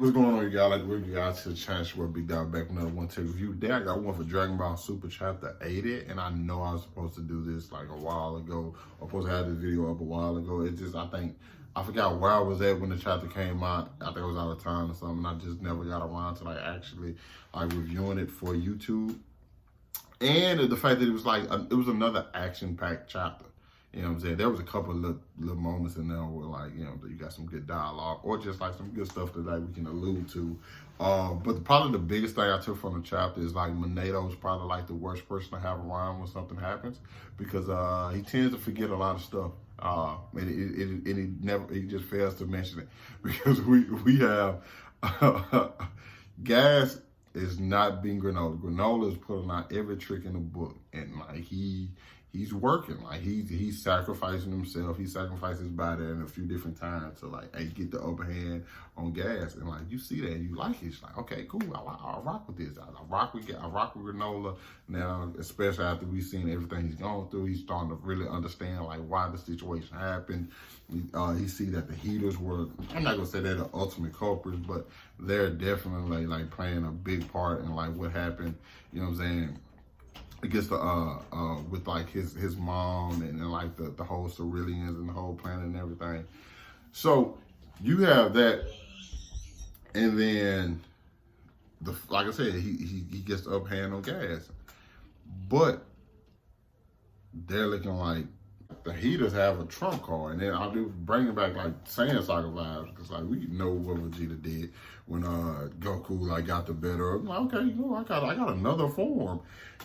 What's going on, y'all? Like, we got to the channel where Big Dog back with another one to review. Today, I got one for Dragon Ball Super Chapter 80, and I know I was supposed to do this like a while ago. I was supposed to have this video up a while ago. It just, I forgot where I was at when the chapter came out. I think I was out of town or something. I just never got around to like actually like reviewing it for YouTube. And the fact that it was like, it was another action-packed chapter. You know what I'm saying? There was a couple of little moments in there where, like, you know, you got some good dialogue or just like some good stuff that like we can allude to. But probably the biggest thing I took from the chapter is like Monato's probably like the worst person to have around when something happens, because he tends to forget a lot of stuff. And he just fails to mention it because we have Gas is not being Granola. Granola is putting out every trick in the book, and like he's working, like he's sacrificing himself. He sacrificed his body in a few different times to like, hey, get the upper hand on Gas, and like you see that and you like it. It's like, okay, cool, I'll rock with this. I rock with Granola now, especially after we've seen everything he's gone through. He's starting to really understand like why the situation happened. He see that the Heaters were, I'm not gonna say they're the ultimate culprits, but they're definitely like playing a big part in like what happened. You know what I'm saying? It gets the with like his mom and then like the whole Ceruleans and the whole planet and everything. So you have that, and then like I said, he gets the upper hand on Gas, but they're looking like the Heaters have a trump card, and then I'll do bringing back like Saiyan Saga vibes, because like we know what Vegeta did when Goku like got the better. I'm like, okay, you know, I got another form,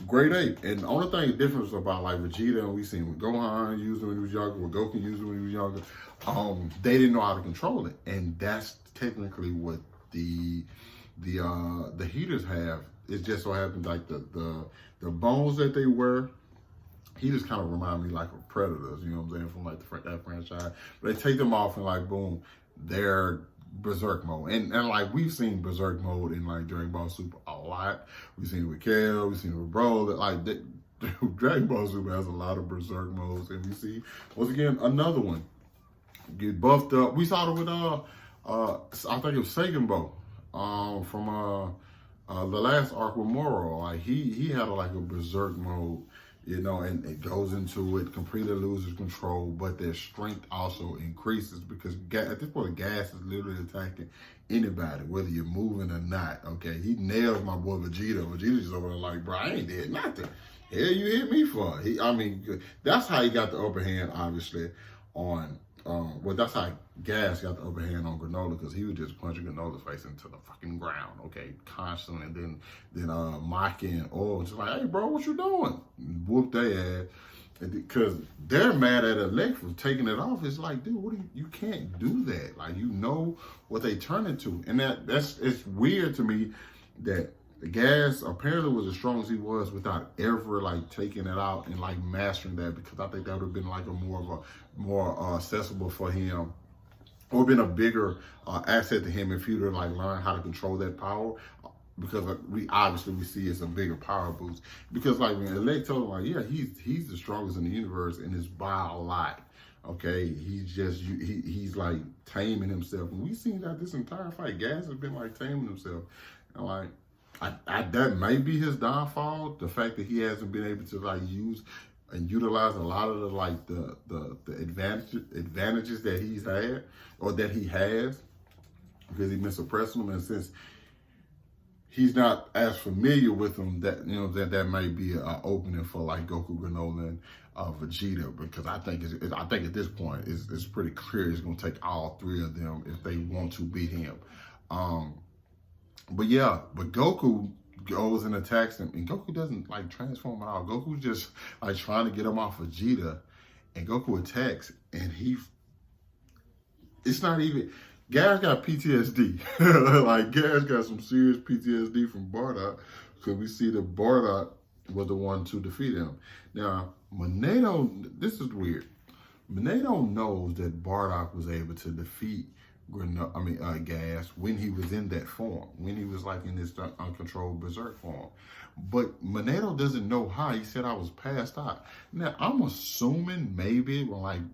grade 8. And the only thing difference about like Vegeta, and we seen with Gohan used when he was younger, with Goku used when he was younger, they didn't know how to control it, and that's technically what the Heaters have. It just so happens like the bones that they wear. He just kind of remind me like of Predators, you know what I'm saying, from like that franchise. But they take them off and like, boom, they're berserk mode. And like we've seen berserk mode in like Dragon Ball Super a lot. We've seen it with Kale, we've seen it with Bro. That like Dragon Ball Super has a lot of berserk modes, and we see once again another one get buffed up. We saw it with I think it was Saganbo from the last arc with Moro. Like he had like a berserk mode. You know, and it goes into it, completely loses control, but their strength also increases because at this point, Gas is literally attacking anybody, whether you're moving or not, okay? He nails my boy Vegeta. Vegeta's just over there like, bro, I ain't did nothing. Hell, you hit me for? I mean, that's how he got the upper hand, obviously, on, well, that's how Gas got the upper hand on Granola, because he was just punching Granola's face into the fucking ground, okay, constantly, and then mocking, just like, hey, bro, what you doing? Whoop their ass, because they're mad at Elect for taking it off. It's like, dude, you can't do that. Like, you know what they turn into, and it's weird to me that the Gas apparently was as strong as he was without ever like taking it out and like mastering that, because I think that would have been like a more accessible for him, or been a bigger asset to him if he would have like learned how to control that power. Because we see it's a bigger power boost. Because like when Elect told him, like, yeah, he's the strongest in the universe, and it's by a lot. Okay, he's like taming himself, and we've seen that this entire fight, Gas has been like taming himself, and like. That may be his downfall. The fact that he hasn't been able to like use and utilize a lot of the advantages that he's had, or that he has, because he's been suppressing them, and since he's not as familiar with them, that you know that may be an opening for like Goku, Granola, and Vegeta, because I think at this point it's pretty clear it's going to take all three of them if they want to beat him. But Goku goes and attacks him, and Goku doesn't like transform at all. Goku's just like trying to get him off Vegeta, and Goku attacks, and it's not even, Gas got PTSD. Like Gas got some serious PTSD from Bardock, because we see that Bardock was the one to defeat him. Now, Monato, this is weird. Monato knows that Bardock was able to defeat gas when he was in that form, when he was like in this uncontrolled berserk form. But Monado doesn't know how. He said I was passed out. Now I'm assuming maybe when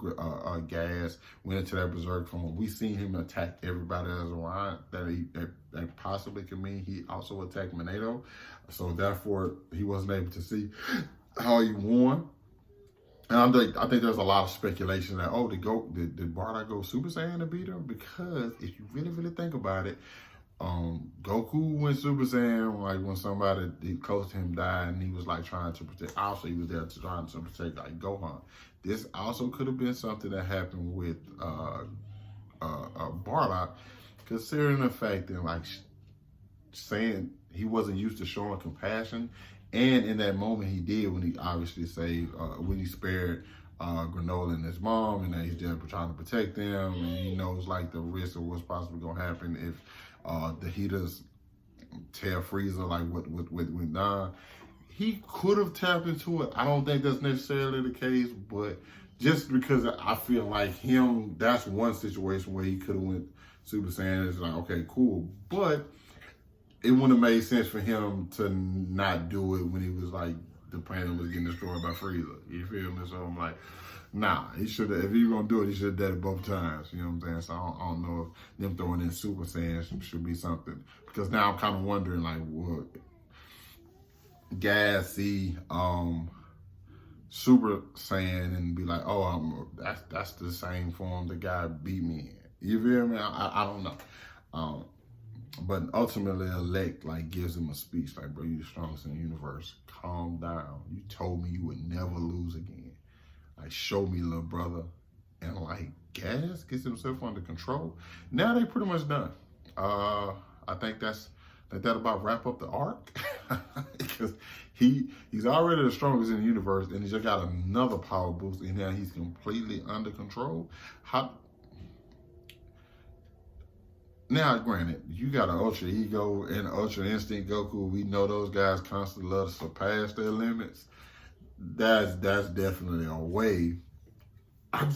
gas went into that berserk form, we seen him attack everybody that's around. That possibly could mean he also attacked Monado. So therefore he wasn't able to see how he won. And I think there's a lot of speculation that, did Bardock go Super Saiyan to beat him? Because if you really think about it, Goku went Super Saiyan like when somebody close to him died, and he was like trying to protect. Also, he was there trying to protect like Gohan. This also could have been something that happened with Bardock, considering the fact that like saying he wasn't used to showing compassion. And in that moment, he did when he obviously saved, when he spared Granola and his mom, and that he's there trying to protect them, and he knows like the risk of what's possibly gonna happen if the HEETERS tear Frieza like what went down. He could have tapped into it. I don't think that's necessarily the case, but just because I feel like him, that's one situation where he could have went Super Saiyan. It's like, okay, cool, but it wouldn't have made sense for him to not do it when he was like, the planet was getting destroyed by Frieza. You feel me? So I'm like, nah, he should have, if he was gonna do it, he should have done it both times. You know what I'm saying? So I don't know if them throwing in Super Saiyan should be something. Because now I'm kind of wondering, like, what Gas see Super Saiyan and be like, that's the same form the guy beat me in. You feel me? I don't know. But ultimately, Elect like gives him a speech like, bro, you the strongest in the universe. Calm down. You told me you would never lose again. Like, show me, little brother. And like, Gas gets himself under control. Now they pretty much done. I think that about wrap up the arc. Because he's already the strongest in the universe, and he just got another power boost, and now he's completely under control. Now, granted, you got an Ultra Ego and Ultra Instinct Goku. We know those guys constantly love to surpass their limits. That's definitely a way. I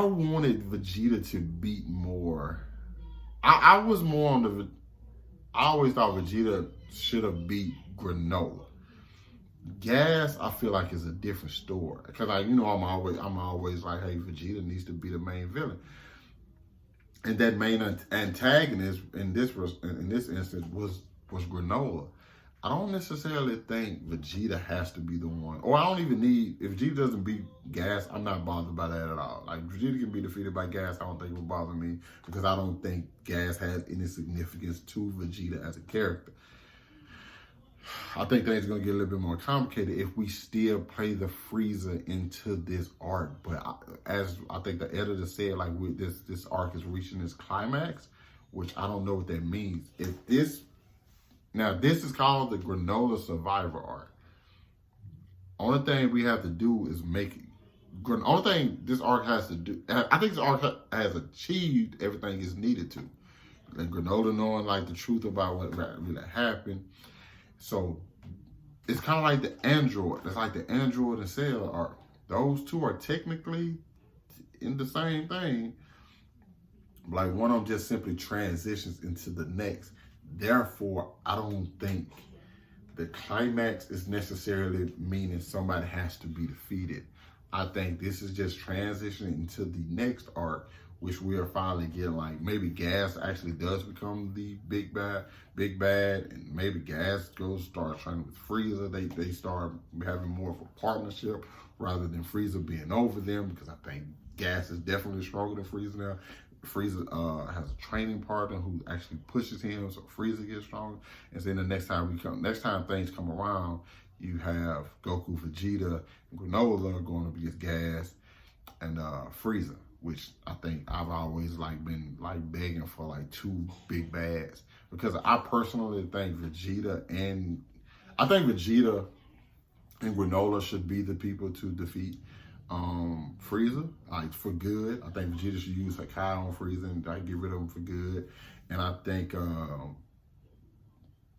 wanted Vegeta to beat more. I was more on I always thought Vegeta should have beat Granola. Gas, I feel like, is a different story. Because I'm always like, hey, Vegeta needs to be the main villain. And that main antagonist in this instance was Granola. I don't necessarily think Vegeta has to be the one. Or I don't even need, if Vegeta doesn't beat Gas, I'm not bothered by that at all. Like, if Vegeta can be defeated by Gas, I don't think it would bother me, because I don't think Gas has any significance to Vegeta as a character. I think things are going to get a little bit more complicated if we still play the Frieza into this arc. But as I think the editor said, like, this arc is reaching its climax, which I don't know what that means. Now this is called the Granola Survivor arc. Only thing we have to do is make it. Only thing this arc has to do, I think this arc has achieved everything it's needed to. Like Granola knowing like the truth about what really happened. So it's kind of like the Android. It's like the Android and Cell arc. Those two are technically in the same thing. Like, one of them just simply transitions into the next. Therefore, I don't think the climax is necessarily meaning somebody has to be defeated. I think this is just transitioning into the next arc, which we are finally getting, like, maybe Gas actually does become the big bad, and maybe Gas start training with Frieza. They start having more of a partnership rather than Frieza being over them, because I think Gas is definitely stronger than Frieza now. Frieza has a training partner who actually pushes him, so Frieza gets stronger. And then the next time things come around, you have Goku, Vegeta, and Granola going up against Gas and Frieza, which I think I've always been begging for two big bads, because I personally think Vegeta and Granola should be the people to defeat Frieza, for good. I think Vegeta should use Hakai on Frieza and get rid of him for good. And I think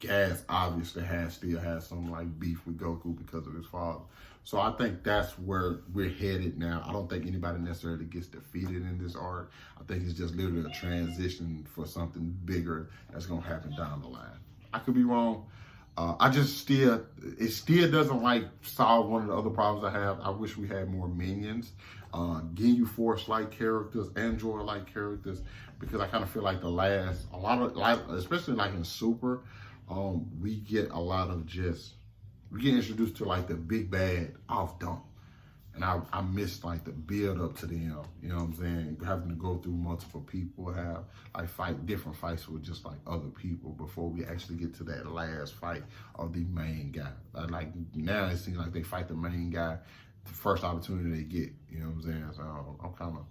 Gas obviously still has some like beef with Goku because of his father. So I think that's where we're headed now. I don't think anybody necessarily gets defeated in this arc. I think it's just literally a transition for something bigger that's gonna happen down the line. I could be wrong. It still doesn't like solve one of the other problems I have. I wish we had more minions, Ginyu Force-like characters, Android-like characters, because I kind of feel like especially like in Super, we get we get introduced to like the big bad off dump. And I missed like the build up to them, you know what I'm saying? Having to go through multiple people, have like different fights with just like other people before we actually get to that last fight of the main guy. Like now it seems like they fight the main guy the first opportunity they get, you know what I'm saying? So I'm kind of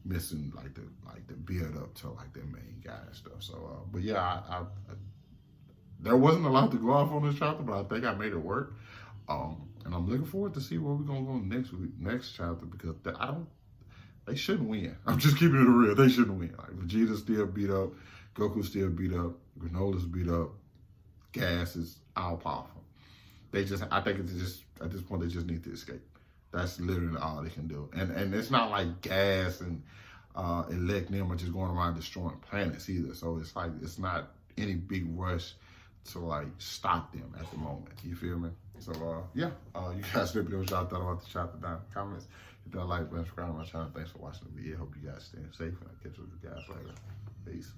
missing like the build up to like that main guy and stuff. So but yeah, I there wasn't a lot to go off on this chapter, but I think I made it work. And I'm looking forward to see where we're gonna go next chapter, because they shouldn't win. I'm just keeping it real. They shouldn't win. Like Vegeta's still beat up, Goku's still beat up, Granola's beat up, Gas is all powerful. I think it's just at this point they just need to escape. That's literally all they can do. And it's not like Gas and Elect them are just going around destroying planets either. So it's like it's not any big rush to like stop them at the moment. You feel me? So yeah, you guys let me know what y'all thought about the chapter down in the comments. Hit that like button, subscribe to my channel. Thanks for watching the video. Hope you guys staying safe, and I'll catch you guys later. Peace.